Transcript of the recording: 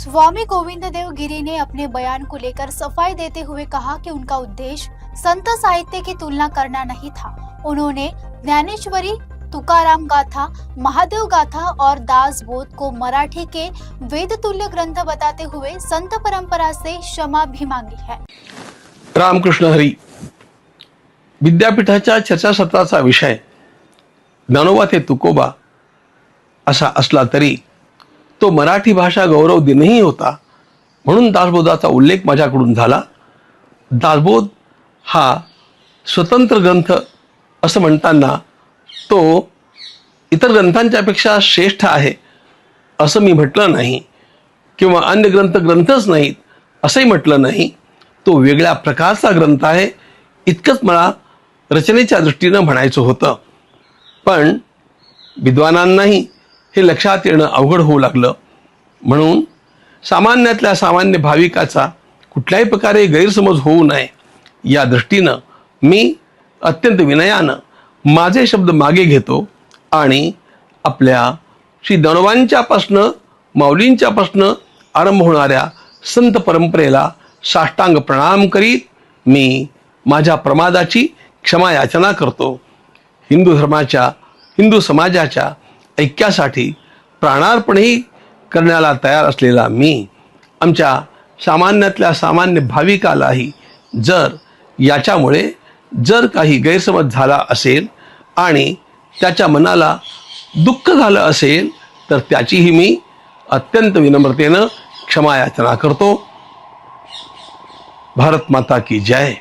स्वामी गोविंद देव गिरी ने अपने बयान को लेकर सफाई देते हुए कहा कि उनका उद्देश्य संत साहित्य की तुलना करना नहीं था। उन्होंने ज्ञानेश्वरी, तुकाराम गाथा, महादेव गाथा और दास बोध को मराठी के वेद तुल्य ग्रंथ बताते हुए संत परंपरा से क्षमा भी मांगी है। रामकृष्ण हरी। विद्यापीठाच्या चर्चासत्राचा विषय ज्ञानोबा ते तुकोबा असा असला तरी तो मराठी भाषा गौरव दिनही होता, म्हणून दासबोधाचा उल्लेख माझ्याकडून झाला। दासबोध हा स्वतंत्र ग्रंथ असं म्हणताना तो इतर ग्रंथांच्यापेक्षा श्रेष्ठ आहे असं मी म्हटलं नाही, किंवा अन्य ग्रंथच नाहीत असंही म्हटलं नाही। तो वेगळ्या प्रकारचा ग्रंथ आहे इतकंच मला रचनेच्या दृष्टीनं म्हणायचं होतं। पण विद्वानांनाही हे लक्षात येणं अवघड होऊ लागलं, म्हणून सामान्यातल्या सामान्य भाविकाचा कुठल्याही प्रकारे गैरसमज होऊ नये या दृष्टीनं मी अत्यंत विनयानं माझे शब्द मागे घेतो आणि आपल्या श्री ज्ञानोबांच्यापासनं माऊलींच्यापासनं आरंभ होणाऱ्या संत परंपरेला साष्टांग प्रणाम करीत मी माझ्या प्रमादाची क्षमा याचना करतो। हिंदू समाजाच्या ऐक्यासाठी प्राणार्पणही करण्याला तयार असलेला मी आमच्या सामान्यातल्या सामान्य भाविकालाही जर याच्यामुळे काही गैरसमज झाला असेल आणि त्याच्या मनाला दुःख झालं असेल तर त्याचीही मी अत्यंत विनम्रतेनं क्षमा याचना करतो। भारत माता की जय।